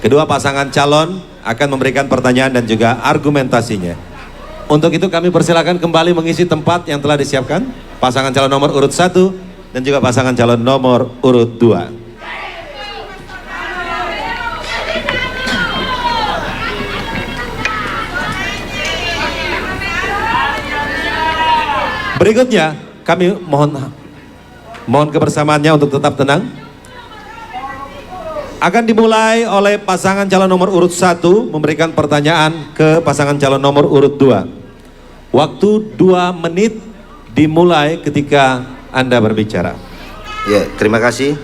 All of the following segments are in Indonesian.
Kedua pasangan calon akan memberikan pertanyaan dan juga argumentasinya. Untuk itu kami persilakan kembali mengisi tempat yang telah disiapkan. Pasangan calon nomor urut 1 dan juga pasangan calon nomor urut 2. Berikutnya kami mohon kebersamaannya untuk tetap tenang. Akan dimulai oleh pasangan calon nomor urut 1 memberikan pertanyaan ke pasangan calon nomor urut 2. Waktu 2 menit dimulai ketika Anda berbicara. Ya, terima kasih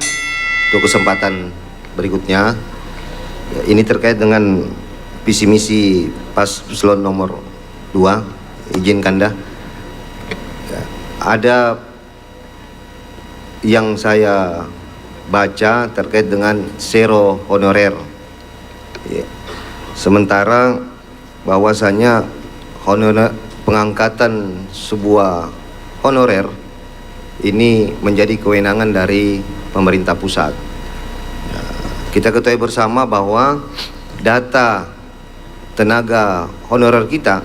untuk kesempatan berikutnya. Ya, ini terkait dengan visi misi paslon nomor 2. Izinkan dah. Ya, ada yang saya baca terkait dengan zero honorer. Ya. Sementara bahwasanya honorer, pengangkatan sebuah honorer ini menjadi kewenangan dari pemerintah pusat. Ya. Kita ketahui bersama bahwa data tenaga honorer kita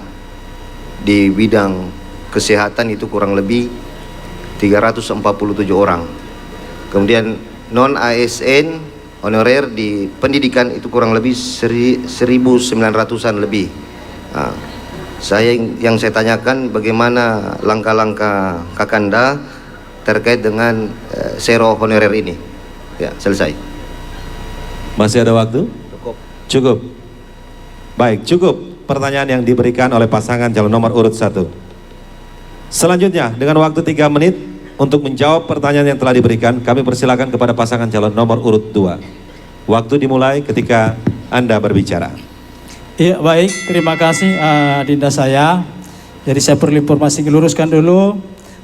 di bidang kesehatan itu kurang lebih 347 orang. Kemudian non-ASN honorer di pendidikan itu kurang lebih 1.900-an lebih. Nah, yang saya tanyakan bagaimana langkah-langkah Kakanda terkait dengan zero honorer ini. Ya, selesai. Masih ada waktu? Cukup. Baik, cukup pertanyaan yang diberikan oleh pasangan calon nomor urut 1. Selanjutnya dengan waktu 3 menit untuk menjawab pertanyaan yang telah diberikan, kami persilakan kepada pasangan calon nomor urut 2. Waktu dimulai ketika Anda berbicara. Iya, baik, terima kasih Dinda saya. Jadi saya perlu informasi diluruskan dulu.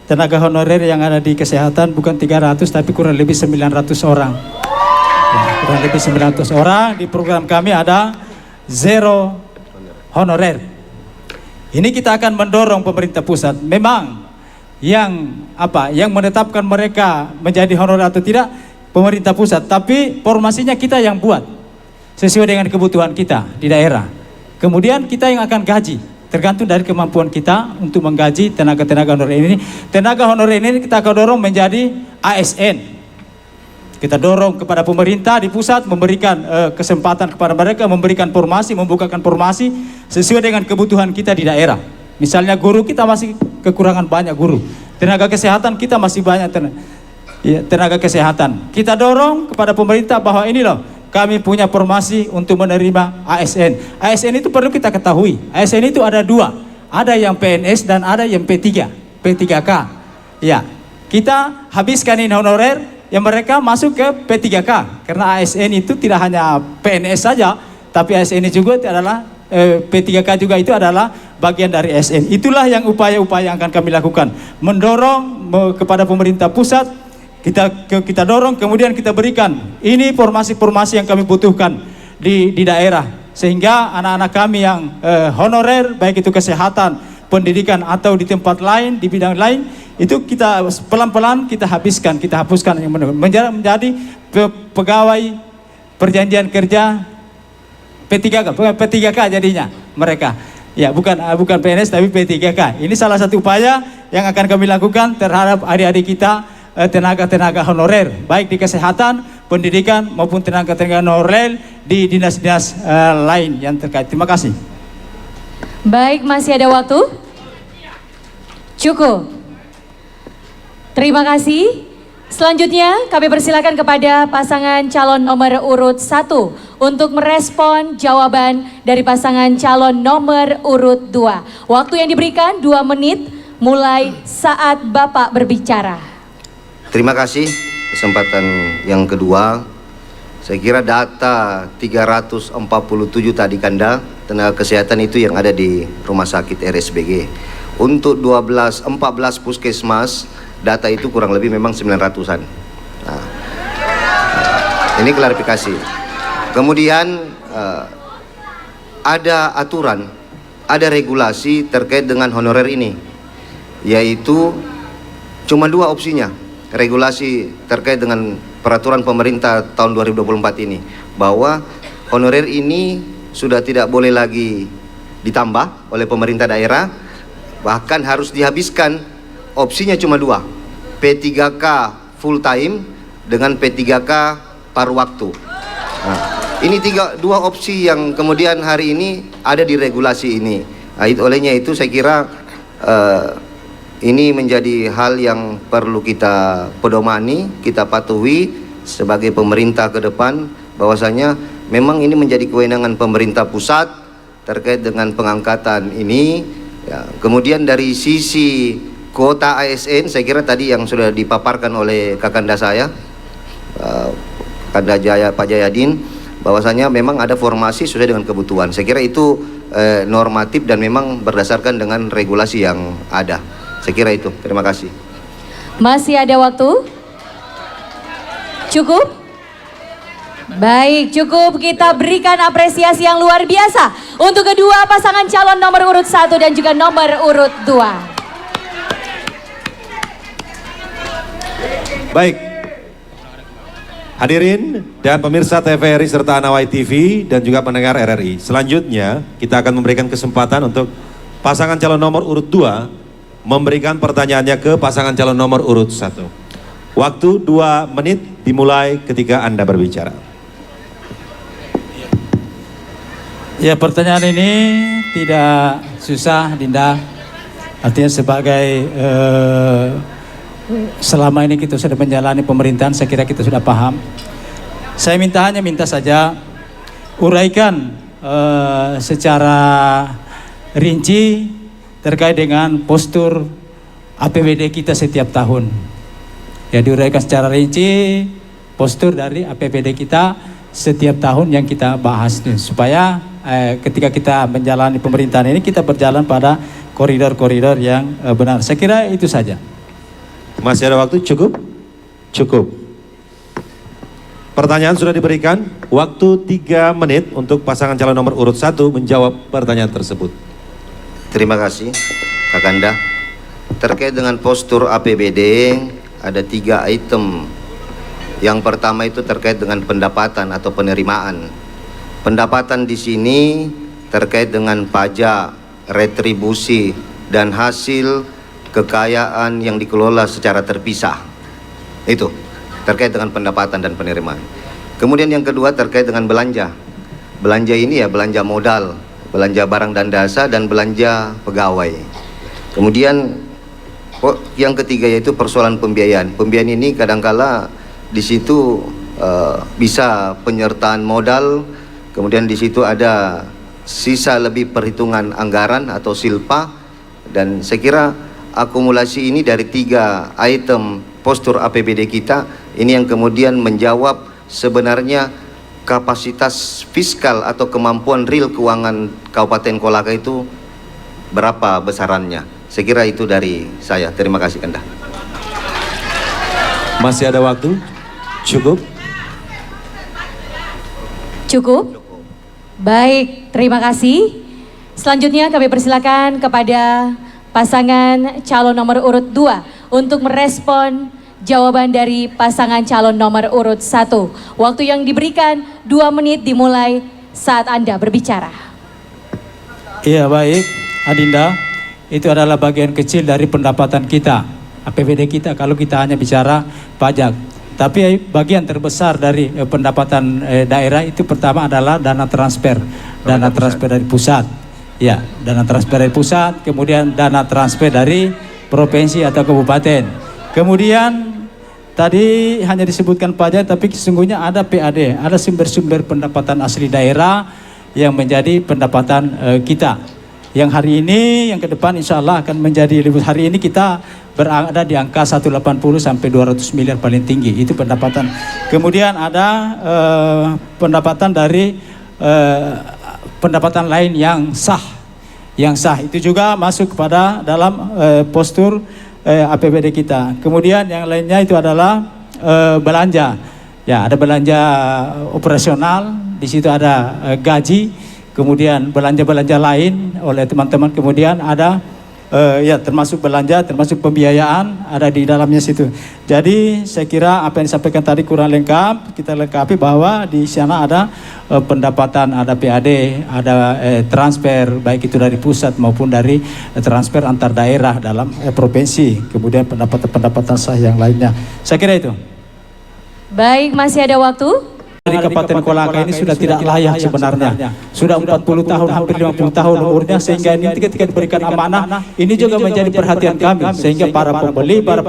Tenaga honorer yang ada di kesehatan bukan 300 tapi kurang lebih 900 orang. Ya, kurang lebih 900 orang. Di program kami ada zero honorer. Ini kita akan mendorong pemerintah pusat. Memang yang menetapkan mereka menjadi honorer atau tidak pemerintah pusat, tapi formasinya kita yang buat sesuai dengan kebutuhan kita di daerah. Kemudian kita yang akan gaji, tergantung dari kemampuan kita untuk menggaji tenaga-tenaga honorer ini. Tenaga honorer ini kita akan dorong menjadi ASN. Kita dorong kepada pemerintah di pusat memberikan kesempatan kepada mereka, memberikan formasi, membukakan formasi sesuai dengan kebutuhan kita di daerah. Misalnya guru kita masih kekurangan banyak guru. Tenaga kesehatan kita masih banyak tenaga kesehatan. Kita dorong kepada pemerintah bahwa ini loh, kami punya formasi untuk menerima ASN. ASN itu perlu kita ketahui. ASN itu ada 2. Ada yang PNS dan ada yang P3, P3K. Ya, kita habiskan ini honorer yang mereka masuk ke P3K. Karena ASN itu tidak hanya PNS saja, tapi ASN juga adalah P3K juga itu adalah bagian dari ASN. Itulah yang upaya-upaya yang akan kami lakukan. Mendorong kepada pemerintah pusat, kita dorong, kemudian kita berikan. Ini formasi-formasi yang kami butuhkan di daerah. Sehingga anak-anak kami yang honorer, baik itu kesehatan, pendidikan atau di tempat lain, di bidang lain, itu kita pelan-pelan kita hapuskan yang menjadi pegawai perjanjian kerja P3K jadinya mereka. Ya, bukan PNS tapi P3K. Ini salah satu upaya yang akan kami lakukan terhadap adik-adik kita tenaga-tenaga honorer baik di kesehatan, pendidikan maupun tenaga-tenaga honorer di dinas-dinas lain yang terkait. Terima kasih. Baik, masih ada waktu? Cukup. Terima kasih. Selanjutnya kami persilakan kepada pasangan calon nomor urut 1 untuk merespon jawaban dari pasangan calon nomor urut 2. Waktu yang diberikan 2 menit mulai saat Bapak berbicara. Terima kasih kesempatan yang kedua. Saya kira data 347 tadi Kanda tenaga kesehatan itu yang ada di rumah sakit RSBG. Untuk 14 puskesmas data itu kurang lebih memang 900-an. Nah, ini klarifikasi. Kemudian ada aturan, ada regulasi terkait dengan honorer ini, yaitu cuma 2 opsinya. Regulasi terkait dengan peraturan pemerintah tahun 2024 ini, bahwa honorer ini sudah tidak boleh lagi ditambah oleh pemerintah daerah, bahkan harus dihabiskan. Opsinya cuma dua, P3K full time dengan P3K paruh waktu. Nah, ini dua opsi yang kemudian hari ini ada di regulasi ini. Nah, olehnya itu saya kira ini menjadi hal yang perlu kita pedomani, kita patuhi sebagai pemerintah ke depan, bahwasanya memang ini menjadi kewenangan pemerintah pusat terkait dengan pengangkatan ini. Ya, kemudian dari sisi kuota ASN, saya kira tadi yang sudah dipaparkan oleh kakanda saya, Kakanda Pak Jayadin, bahwasanya memang ada formasi sesuai dengan kebutuhan. Saya kira itu normatif dan memang berdasarkan dengan regulasi yang ada. Saya kira itu. Terima kasih. Masih ada waktu? Cukup? Baik, cukup. Kita berikan apresiasi yang luar biasa untuk kedua pasangan calon nomor urut 1 dan juga nomor urut 2. Baik, hadirin dan pemirsa TVRI serta Anawai TV dan juga pendengar RRI. Selanjutnya kita akan memberikan kesempatan untuk pasangan calon nomor urut 2 memberikan pertanyaannya ke pasangan calon nomor urut 1. Waktu 2 menit dimulai ketika Anda berbicara. Ya, pertanyaan ini tidak susah, Dinda. Artinya sebagai selama ini kita sudah menjalani pemerintahan, saya kira kita sudah paham. Saya hanya minta saja uraikan secara rinci terkait dengan postur APBD kita setiap tahun. Ya, diuraikan secara rinci postur dari APBD kita setiap tahun yang kita bahas nih, supaya ketika kita menjalani pemerintahan ini kita berjalan pada koridor-koridor yang benar. Saya kira itu saja. Masih ada waktu? Cukup? Cukup. Pertanyaan sudah diberikan. Waktu 3 menit untuk pasangan calon nomor urut 1 menjawab pertanyaan tersebut. Terima kasih, Kakanda. Terkait dengan postur APBD, ada 3 item. Yang pertama itu terkait dengan pendapatan atau penerimaan. Pendapatan di sini terkait dengan pajak, retribusi, dan hasil kekayaan yang dikelola secara terpisah. Itu terkait dengan pendapatan dan penerimaan. Kemudian yang kedua terkait dengan belanja. Belanja ini ya belanja modal, belanja barang dan jasa, dan belanja pegawai. Kemudian yang ketiga yaitu persoalan pembiayaan. Pembiayaan ini kadangkala di situ bisa penyertaan modal, kemudian di situ ada sisa lebih perhitungan anggaran atau silpa, dan saya kira akumulasi ini dari 3 item postur APBD kita ini yang kemudian menjawab sebenarnya kapasitas fiskal atau kemampuan real keuangan Kabupaten Kolaka itu berapa besarannya. Saya kira itu dari saya. Terima kasih, Kanda. Masih ada waktu? Cukup? Cukup? Baik, terima kasih. Selanjutnya kami persilakan kepada pasangan calon nomor urut 2 untuk merespon jawaban dari pasangan calon nomor urut 1. Waktu yang diberikan 2 menit dimulai saat Anda berbicara. Iya, baik, Adinda. Itu adalah bagian kecil dari pendapatan kita, APBD kita, kalau kita hanya bicara pajak. Tapi bagian terbesar dari pendapatan daerah itu pertama adalah dana transfer dari pusat. Ya, dana transfer dari pusat, kemudian dana transfer dari provinsi atau kabupaten. Kemudian tadi hanya disebutkan pajak, tapi sesungguhnya ada PAD, ada sumber-sumber pendapatan asli daerah yang menjadi pendapatan kita. Yang hari ini, yang ke depan insya Allah akan menjadi lebih. Hari ini kita berada di angka 180 sampai 200 miliar paling tinggi, itu pendapatan. Kemudian ada pendapatan dari pendapatan lain yang sah. Yang sah itu juga masuk kepada dalam postur APBD kita. Kemudian yang lainnya itu adalah belanja. Ya, ada belanja operasional, di situ ada gaji, kemudian belanja-belanja lain oleh teman-teman, kemudian ada ya termasuk belanja, termasuk pembiayaan ada di dalamnya situ. Jadi saya kira apa yang disampaikan tadi kurang lengkap, kita lengkapi bahwa di sana ada pendapatan, ada PAD, ada transfer baik itu dari pusat maupun dari transfer antar daerah dalam provinsi, kemudian pendapatan sah yang lainnya. Saya kira itu. Baik, masih ada waktu. Dari Kabupaten Kolaka ini sudah tidak layak sebenarnya. Sudah 40 tahun, hampir 50 tahun umurnya, sehingga ini ketika diberikan amanah, ini juga menjadi perhatian kami, sehingga para pembeli, para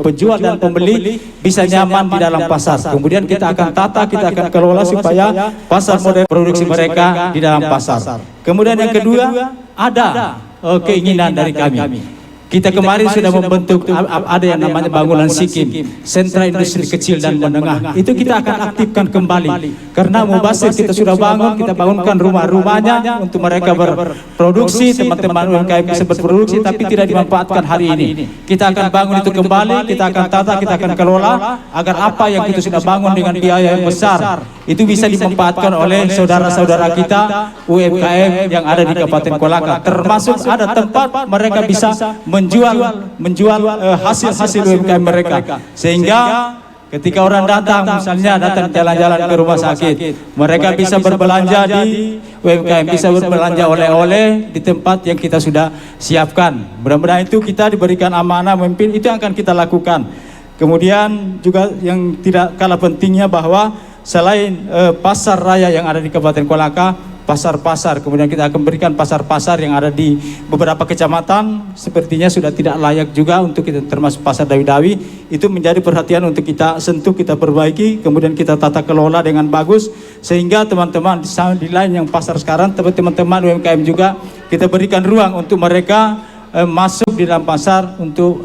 penjual dan pembeli bisa nyaman di dalam pasar. Kemudian kita akan tata, kita akan kelola supaya pasar modern produksi mereka di dalam pasar. Kemudian yang kedua, ada keinginan dari kami. Kita kemarin sudah membentuk ada yang namanya bangunan Sikim, sentra industri kecil dan menengah. Itu kita akan aktifkan kembali. Karena Mubasir kita sudah bangun, kita bangunkan rumah-rumahnya untuk mereka berproduksi, teman-teman UMKM bisa berproduksi tapi tidak dimanfaatkan hari ini. Kita akan bangun itu kembali, kita akan tata, kita akan kelola agar apa yang kita sudah bangun dengan biaya yang besar itu bisa dimanfaatkan oleh saudara-saudara kita UMKM yang ada di Kabupaten Kolaka. Termasuk ada tempat mereka bisa menjual hasil-hasil UMKM mereka, sehingga ketika orang datang, misalnya datang jalan-jalan ke rumah sakit, mereka bisa berbelanja di UMKM, bisa berbelanja oleh-oleh di tempat yang kita sudah siapkan. Mudah-mudahan itu kita diberikan amanah memimpin, itu yang akan kita lakukan. Kemudian juga yang tidak kalah pentingnya bahwa selain pasar raya yang ada di Kabupaten Kolaka, pasar-pasar, kemudian kita akan berikan pasar-pasar yang ada di beberapa kecamatan, sepertinya sudah tidak layak juga untuk kita, termasuk pasar Dawi-Dawi, itu menjadi perhatian untuk kita sentuh, kita perbaiki, kemudian kita tata kelola dengan bagus, sehingga teman-teman di lain yang pasar sekarang, teman-teman UMKM juga kita berikan ruang untuk mereka masuk di dalam pasar untuk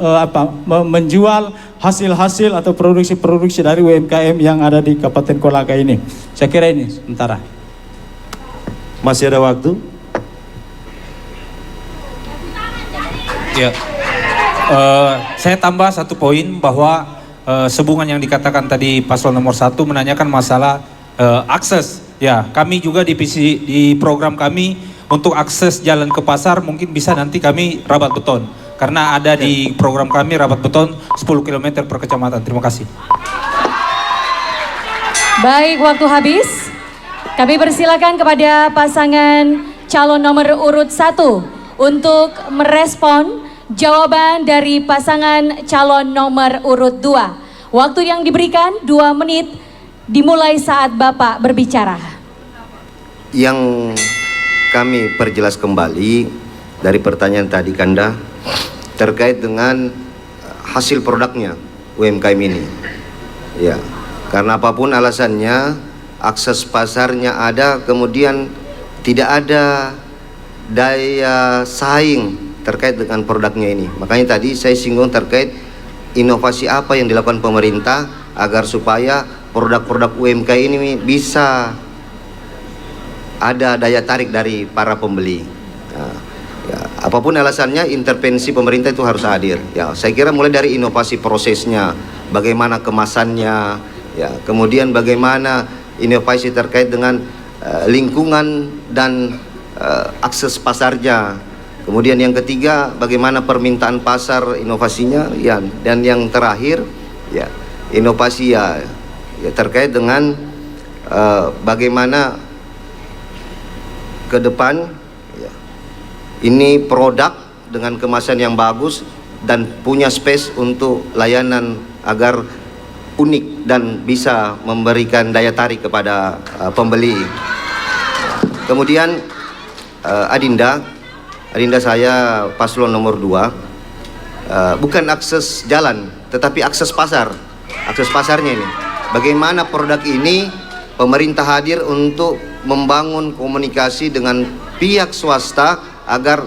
menjual hasil-hasil atau produksi-produksi dari UMKM yang ada di Kabupaten Kolaka ini. Saya kira ini sementara. Masih ada waktu? Ya, saya tambah satu poin bahwa sehubungan yang dikatakan tadi paslon nomor 1 menanyakan masalah akses. Ya, kami juga di program kami untuk akses jalan ke pasar mungkin bisa nanti kami rabat beton. Karena ada di program kami rabat beton 10 km per kecamatan. Terima kasih. Baik, waktu habis. Kami persilakan kepada pasangan calon nomor urut 1 untuk merespon jawaban dari pasangan calon nomor urut 2. Waktu yang diberikan 2 menit dimulai saat Bapak berbicara. Yang kami perjelas kembali dari pertanyaan tadi Kanda terkait dengan hasil produknya UMKM ini. Ya, karena apapun alasannya, akses pasarnya ada, kemudian tidak ada daya saing terkait dengan produknya ini. Makanya tadi saya singgung terkait inovasi apa yang dilakukan pemerintah agar supaya produk-produk UMK ini bisa ada daya tarik dari para pembeli. Ya, apapun alasannya, intervensi pemerintah itu harus hadir. Ya, saya kira mulai dari inovasi prosesnya, bagaimana kemasannya, ya, kemudian bagaimana inovasi terkait dengan lingkungan dan akses pasarnya. Kemudian yang ketiga, bagaimana permintaan pasar, inovasinya, ya, dan yang terakhir, ya, inovasi ya terkait dengan bagaimana ke depan, ya, ini produk dengan kemasan yang bagus dan punya space untuk layanan agar unik dan bisa memberikan daya tarik kepada pembeli. Kemudian Adinda saya paslon nomor 2, bukan akses jalan tetapi akses pasar. Akses pasarnya ini, bagaimana produk ini pemerintah hadir untuk membangun komunikasi dengan pihak swasta agar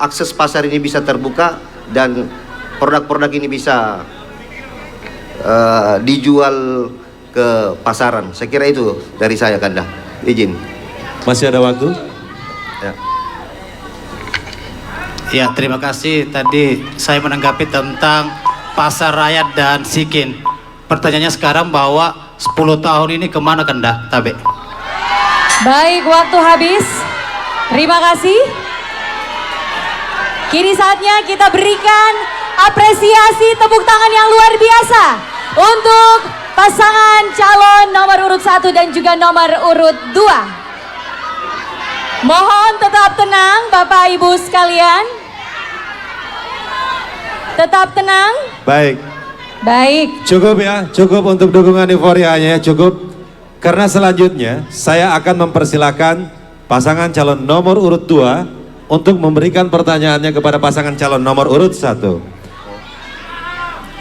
akses pasar ini bisa terbuka dan produk-produk ini bisa dijual ke pasaran. Saya kira itu dari saya, Kanda. Izin. Masih ada waktu? Ya. Ya, terima kasih. Tadi saya menanggapi tentang pasar rakyat dan Sikin. Pertanyaannya sekarang bahwa 10 tahun ini kemana, Kanda? Tabe. Baik, waktu habis. Terima kasih. Kini saatnya kita berikan apresiasi tepuk tangan yang luar biasa untuk pasangan calon nomor urut 1 dan juga nomor urut 2. Mohon tetap tenang Bapak Ibu sekalian. Tetap tenang. Baik, Baik. cukup ya, cukup untuk dukungan euforianya, cukup. Karena selanjutnya saya akan mempersilahkan pasangan calon nomor urut 2 untuk memberikan pertanyaannya kepada pasangan calon nomor urut 1.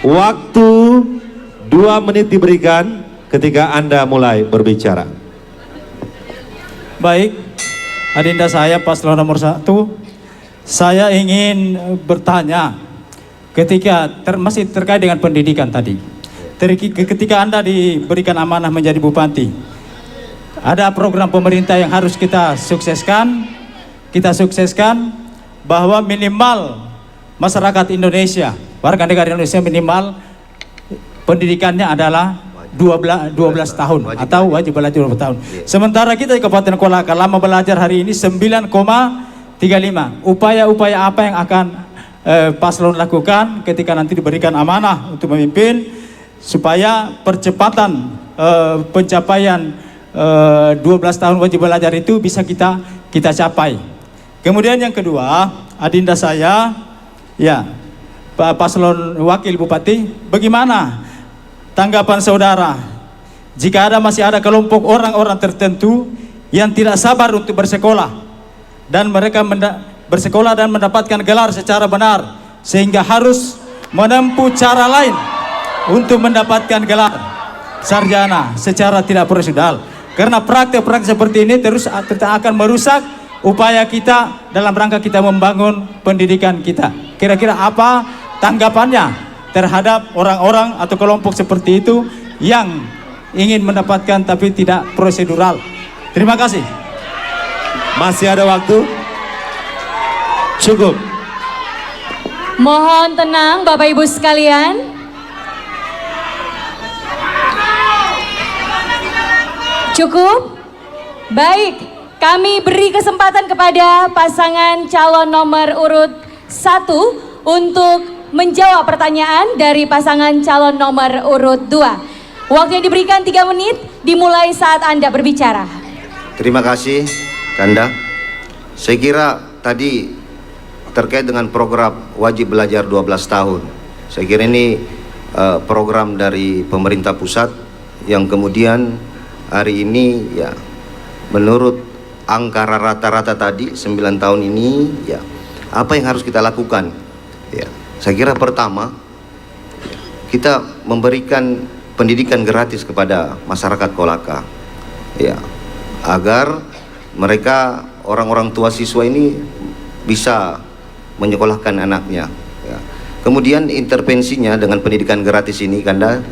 Waktu 2 menit diberikan ketika Anda mulai berbicara. Baik, adinda saya paslon nomor 1, saya ingin bertanya ketika masih terkait dengan pendidikan tadi. Ketika Anda diberikan amanah menjadi bupati, ada program pemerintah yang harus kita sukseskan bahwa minimal masyarakat Indonesia, warga negara Indonesia minimal pendidikannya adalah 12 tahun atau wajib belajar 12 tahun. Sementara kita di Kabupaten Kolaka lama belajar hari ini 9,35. Upaya-upaya apa yang akan paslon lakukan ketika nanti diberikan amanah untuk memimpin supaya percepatan pencapaian 12 tahun wajib belajar itu bisa kita capai. Kemudian yang kedua, adinda saya, ya, Pak Paslon Wakil Bupati, bagaimana tanggapan saudara jika masih ada kelompok orang-orang tertentu yang tidak sabar untuk bersekolah dan mereka bersekolah dan mendapatkan gelar secara benar sehingga harus menempuh cara lain untuk mendapatkan gelar sarjana secara tidak prosedural, karena praktek-praktek seperti ini terus akan merusak upaya kita dalam rangka kita membangun pendidikan kita. Kira-kira apa tanggapannya terhadap orang-orang atau kelompok seperti itu yang ingin mendapatkan tapi tidak prosedural? Terima kasih. Masih ada waktu? Cukup. Mohon tenang Bapak Ibu sekalian. Cukup? Baik, kami beri kesempatan kepada pasangan calon nomor urut 1 untuk menjawab pertanyaan dari pasangan calon nomor urut 2. Waktu yang diberikan 3 menit dimulai saat Anda berbicara. Terima kasih, Kanda. Saya kira tadi terkait dengan program wajib belajar 12 tahun. Saya kira ini program dari pemerintah pusat yang kemudian hari ini ya menurut angka rata-rata tadi 9 tahun ini ya apa yang harus kita lakukan? Ya, saya kira pertama kita memberikan pendidikan gratis kepada masyarakat Kolaka. Ya, agar mereka orang-orang tua siswa ini bisa menyekolahkan anaknya. Ya. Kemudian intervensinya dengan pendidikan gratis ini, Kanda,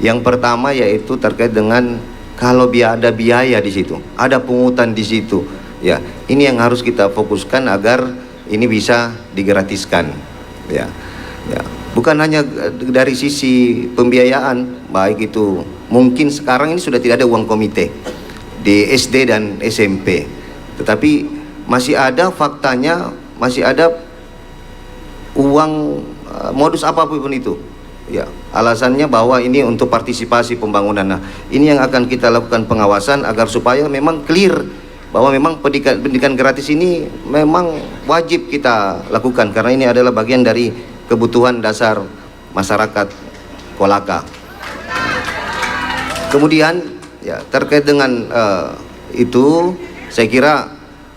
yang pertama yaitu terkait dengan kalau ada biaya di situ, ada pungutan di situ. Ya, ini yang harus kita fokuskan agar ini bisa digratiskan. Ya, ya. Bukan hanya dari sisi pembiayaan, baik itu mungkin sekarang ini sudah tidak ada uang komite di SD dan SMP, tetapi masih ada faktanya, masih ada uang modus apapun itu. Ya, alasannya bahwa ini untuk partisipasi pembangunan. Nah, ini yang akan kita lakukan pengawasan agar supaya memang clear bahwa memang pendidikan gratis ini memang wajib kita lakukan karena ini adalah bagian dari kebutuhan dasar masyarakat Kolaka. Kemudian ya terkait dengan itu saya kira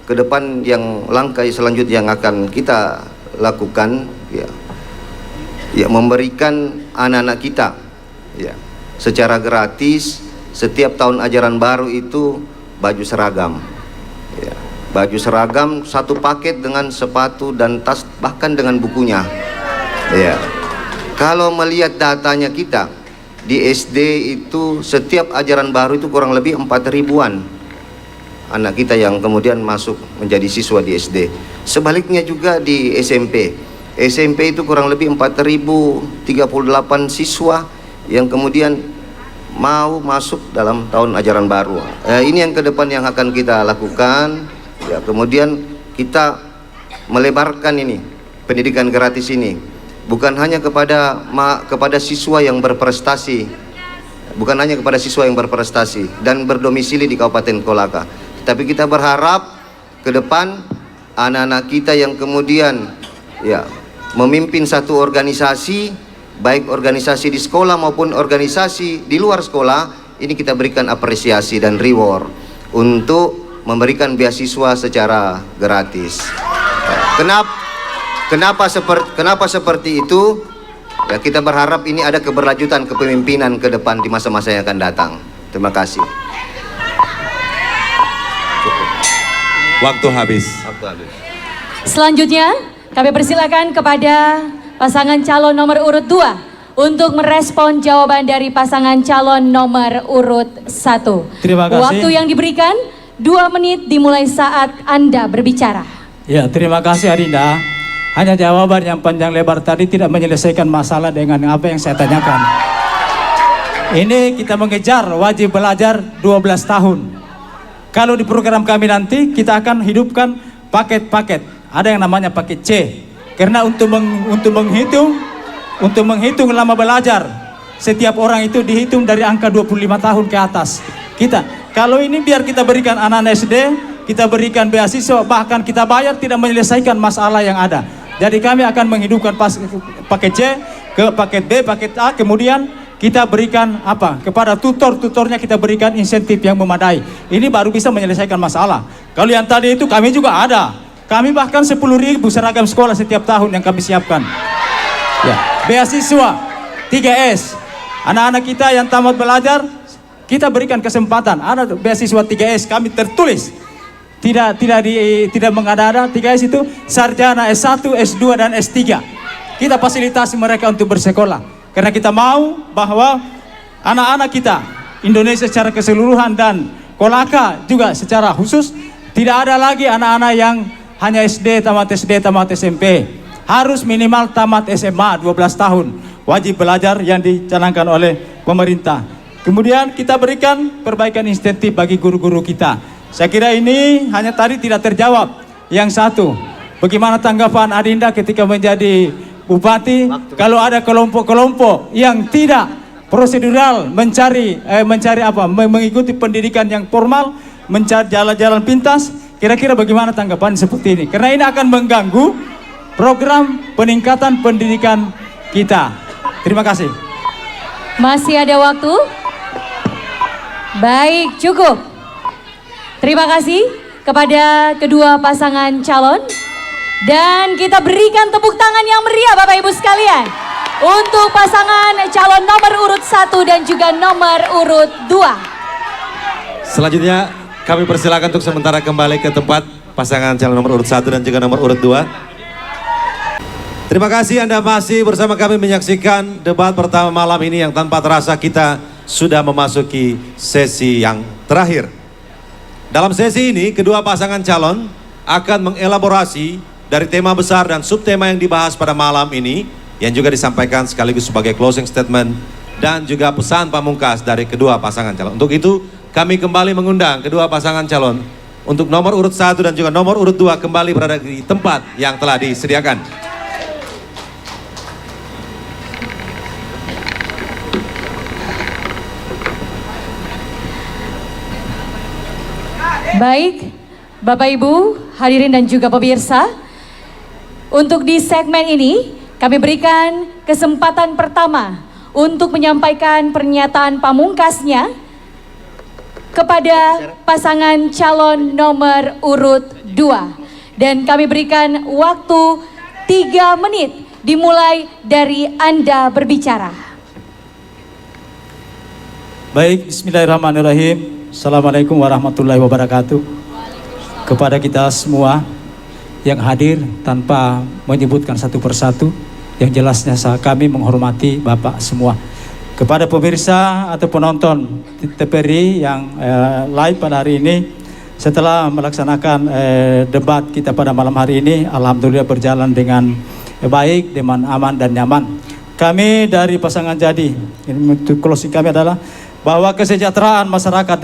ke depan yang langkah selanjutnya yang akan kita lakukan ya memberikan anak-anak kita ya secara gratis setiap tahun ajaran baru itu baju seragam ya, baju seragam satu paket dengan sepatu dan tas bahkan dengan bukunya ya. Kalau melihat datanya kita di SD itu setiap ajaran baru itu kurang lebih 4.000-an anak kita yang kemudian masuk menjadi siswa di SD. Sebaliknya juga di SMP itu kurang lebih 4.038 siswa yang kemudian mau masuk dalam tahun ajaran baru. Ini yang ke depan yang akan kita lakukan. Ya, kemudian kita melebarkan ini pendidikan gratis ini bukan hanya kepada siswa yang berprestasi, dan berdomisili di Kabupaten Kolaka, tapi kita berharap ke depan anak-anak kita yang kemudian memimpin satu organisasi, baik organisasi di sekolah maupun organisasi di luar sekolah, ini kita berikan apresiasi dan reward untuk memberikan beasiswa secara gratis. Kenapa seperti itu? Ya, kita berharap ini ada keberlanjutan kepemimpinan ke depan di masa-masa yang akan datang. Terima kasih. Waktu habis. Selanjutnya, kami persilakan kepada pasangan calon nomor urut 2 untuk merespon jawaban dari pasangan calon nomor urut 1. Terima kasih. Waktu yang diberikan 2 menit dimulai saat Anda berbicara. Ya, terima kasih Adinda. Hanya jawaban yang panjang lebar tadi tidak menyelesaikan masalah dengan apa yang saya tanyakan. Ini kita mengejar wajib belajar 12 tahun. Kalau di program kami nanti kita akan hidupkan paket-paket. Ada yang namanya paket C. Karena untuk menghitung lama belajar, setiap orang itu dihitung dari angka 25 tahun ke atas. Kalau ini biar kita berikan anak-anak SD, kita berikan beasiswa, bahkan kita bayar tidak menyelesaikan masalah yang ada. Jadi kami akan menghidupkan paket C ke paket B, paket A, kemudian kita berikan kepada tutornya kita berikan insentif yang memadai. Ini baru bisa menyelesaikan masalah. Kalau yang tadi itu kami juga ada. Kami bahkan 10.000 seragam sekolah setiap tahun yang kami siapkan. Ya, beasiswa 3S. Anak-anak kita yang tamat belajar, kita berikan kesempatan. Ada beasiswa 3S kami tertulis. Tidak mengada-ada. 3S itu sarjana S1, S2 dan S3. Kita fasilitasi mereka untuk bersekolah. Karena kita mau bahwa anak-anak kita Indonesia secara keseluruhan dan Kolaka juga secara khusus tidak ada lagi anak-anak yang hanya SD, tamat SMP. Harus minimal tamat SMA 12 tahun. Wajib belajar yang dicanangkan oleh pemerintah. Kemudian kita berikan perbaikan insentif bagi guru-guru kita. Saya kira ini hanya tadi tidak terjawab. Yang satu, bagaimana tanggapan Adinda ketika menjadi bupati? Kalau ada kelompok-kelompok yang tidak prosedural mengikuti pendidikan yang formal, mencari jalan-jalan pintas, kira-kira bagaimana tanggapan seperti ini? Karena ini akan mengganggu program peningkatan pendidikan kita. Terima kasih. Masih ada waktu? Baik, cukup. Terima kasih kepada kedua pasangan calon. Dan kita berikan tepuk tangan yang meriah Bapak Ibu sekalian untuk pasangan calon nomor urut 1 dan juga nomor urut 2. Selanjutnya kami persilakan untuk sementara kembali ke tempat pasangan calon nomor urut 1 dan juga nomor urut 2. Terima kasih Anda masih bersama kami menyaksikan debat pertama malam ini yang tanpa terasa kita sudah memasuki sesi yang terakhir. Dalam sesi ini kedua pasangan calon akan mengelaborasi dari tema besar dan subtema yang dibahas pada malam ini yang juga disampaikan sekaligus sebagai closing statement dan juga pesan pamungkas dari kedua pasangan calon. Untuk itu kami kembali mengundang kedua pasangan calon untuk nomor urut 1 dan juga nomor urut 2 kembali berada di tempat yang telah disediakan. Baik, Bapak Ibu, hadirin dan juga pemirsa, untuk di segmen ini kami berikan kesempatan pertama untuk menyampaikan pernyataan pamungkasnya kepada pasangan calon nomor urut 2. Dan kami berikan waktu 3 menit dimulai dari Anda berbicara. Baik, bismillahirrahmanirrahim. Assalamualaikum warahmatullahi wabarakatuh. Kepada kita semua yang hadir tanpa menyebutkan satu persatu, yang jelasnya kami menghormati Bapak semua. Kepada pemirsa atau penonton TVRI yang live pada hari ini, setelah melaksanakan debat kita pada malam hari ini, alhamdulillah berjalan dengan baik, dengan aman dan nyaman. Kami dari pasangan Jadi, untuk closing kami adalah bahwa kesejahteraan masyarakat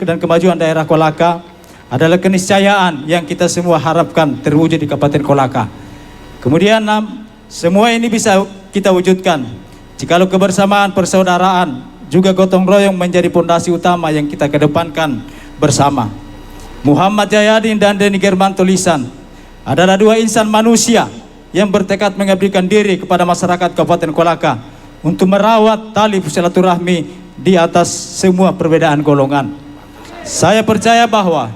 dan kemajuan daerah Kolaka adalah keniscayaan yang kita semua harapkan terwujud di Kabupaten Kolaka. Kemudian 6, semua ini bisa kita wujudkan jikalau kebersamaan, persaudaraan, juga gotong royong menjadi pondasi utama yang kita kedepankan bersama. Muhammad Jayadin dan Denny Germanto Lisan adalah dua insan manusia yang bertekad mengabdikan diri kepada masyarakat Kabupaten Kolaka untuk merawat tali silaturahmi di atas semua perbedaan golongan. Saya percaya bahwa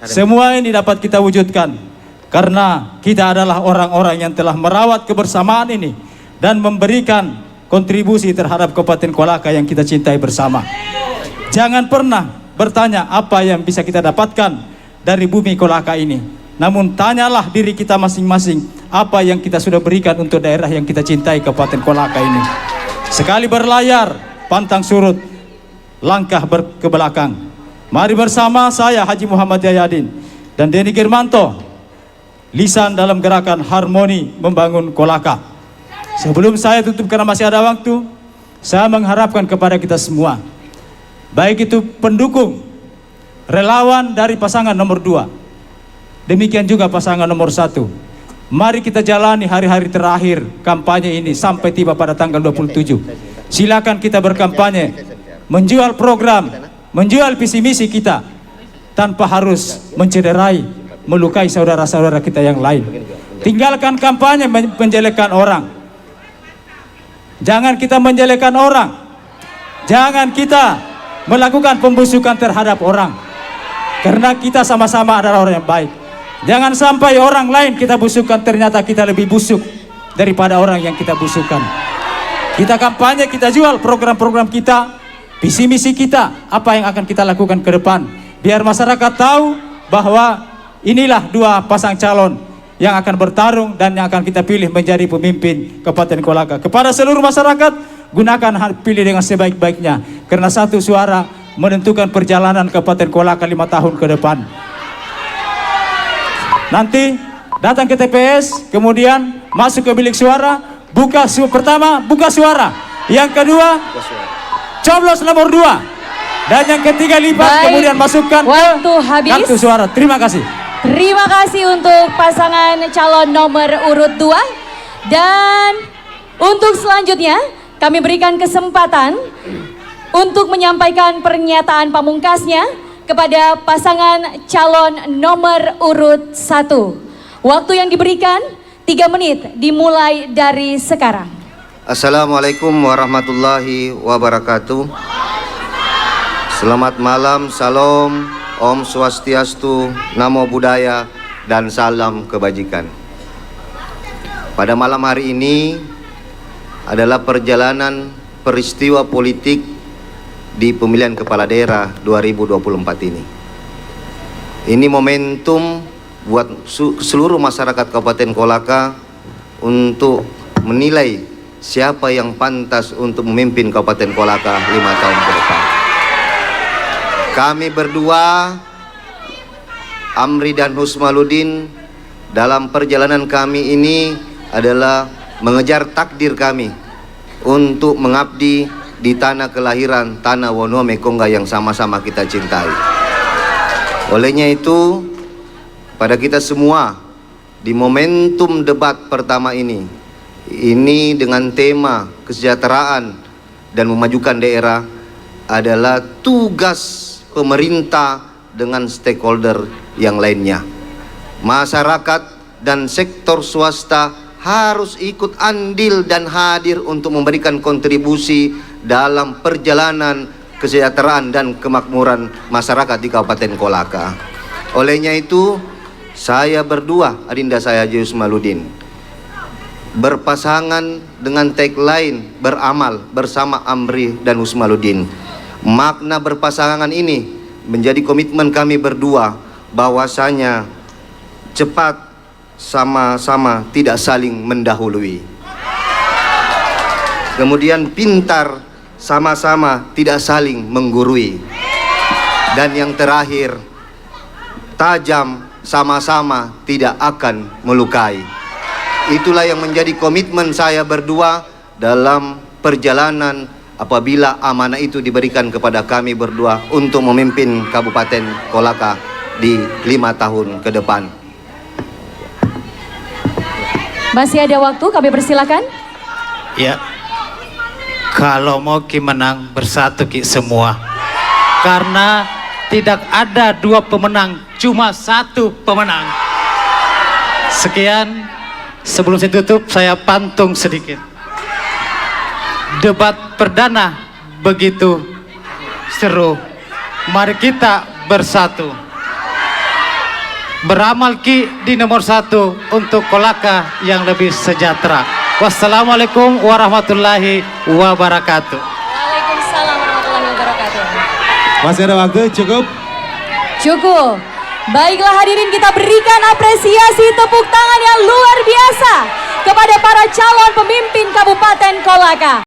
semua ini dapat kita wujudkan karena kita adalah orang-orang yang telah merawat kebersamaan ini dan memberikan kontribusi terhadap Kabupaten Kolaka yang kita cintai bersama. Jangan pernah bertanya apa yang bisa kita dapatkan dari bumi Kolaka ini. Namun tanyalah diri kita masing-masing apa yang kita sudah berikan untuk daerah yang kita cintai, Kabupaten Kolaka ini. Sekali berlayar, pantang surut, langkah ke belakang. Mari bersama saya Haji Muhammad Jayadin dan Denny Germanto Lisan dalam gerakan harmoni membangun Kolaka. Sebelum saya tutup karena masih ada waktu, saya mengharapkan kepada kita semua, baik itu pendukung, relawan dari pasangan nomor 2, demikian juga pasangan nomor 1. Mari kita jalani hari-hari terakhir kampanye ini sampai tiba pada tanggal 27. Silakan kita berkampanye, menjual program, menjual visi misi kita, tanpa harus mencederai, melukai saudara-saudara kita yang lain. Tinggalkan kampanye menjelekkan orang. Jangan kita menjelekkan orang. Jangan kita melakukan pembusukan terhadap orang. Karena kita sama-sama adalah orang yang baik. Jangan sampai orang lain kita busukkan, ternyata kita lebih busuk daripada orang yang kita busukkan. Kita kampanye, kita jual program-program kita, visi misi kita, apa yang akan kita lakukan ke depan. Biar masyarakat tahu bahwa inilah dua pasang calon yang akan bertarung dan yang akan kita pilih menjadi pemimpin Kabupaten Kolaka. Kepada seluruh masyarakat, gunakan hak pilih dengan sebaik-baiknya, karena satu suara menentukan perjalanan Kabupaten Kolaka 5 tahun ke depan. Nanti datang ke TPS, kemudian masuk ke bilik suara, pertama buka suara, yang kedua coblos nomor 2, dan yang ketiga lipat. Kemudian masukkan waktu habis. Kartu suara. Terima kasih. Terima kasih untuk pasangan calon nomor urut 2. Dan untuk selanjutnya kami berikan kesempatan untuk menyampaikan pernyataan pamungkasnya kepada pasangan calon nomor urut 1. Waktu yang diberikan 3 menit dimulai dari sekarang. Assalamualaikum warahmatullahi wabarakatuh. Selamat malam, salam, Om Swastiastu, Namo Buddhaya, dan salam kebajikan. Pada malam hari ini adalah perjalanan peristiwa politik di pemilihan kepala daerah 2024 ini. Ini momentum buat seluruh masyarakat Kabupaten Kolaka untuk menilai siapa yang pantas untuk memimpin Kabupaten Kolaka 5 tahun ke depan. Kami berdua, Amri dan Husmaluddin, dalam perjalanan kami ini adalah mengejar takdir kami untuk mengabdi di tanah kelahiran, tanah Wonome Kongga yang sama-sama kita cintai. Olehnya itu, pada kita semua di momentum debat pertama ini dengan tema kesejahteraan dan memajukan daerah adalah tugas pemerintah dengan stakeholder yang lainnya. Masyarakat dan sektor swasta harus ikut andil dan hadir untuk memberikan kontribusi dalam perjalanan kesejahteraan dan kemakmuran masyarakat di Kabupaten Kolaka. Olehnya itu, saya berdua, adinda saya Haji Husmaluddin, berpasangan dengan tagline beramal bersama Amri dan Husmaluddin. Makna berpasangan ini menjadi komitmen kami berdua, bahwasanya cepat sama-sama tidak saling mendahului. Kemudian pintar sama-sama tidak saling menggurui. Dan yang terakhir, tajam sama-sama tidak akan melukai. Itulah yang menjadi komitmen saya berdua dalam perjalanan apabila amanah itu diberikan kepada kami berdua untuk memimpin Kabupaten Kolaka di 5 tahun ke depan. Masih ada waktu, kami persilakan. Ya, kalau mau Ki menang bersatu Ki semua. Karena tidak ada dua pemenang, cuma satu pemenang. Sekian, sebelum saya tutup saya pantung sedikit. Debat perdana begitu seru. Mari kita bersatu. Beramal Ki di nomor 1 untuk Kolaka yang lebih sejahtera. Wassalamualaikum warahmatullahi wabarakatuh. Waalaikumsalam warahmatullahi wabarakatuh. Masih ada waktu, cukup. Cukup. Baiklah hadirin, kita berikan apresiasi tepuk tangan yang luar biasa kepada para calon pemimpin Kabupaten Kolaka.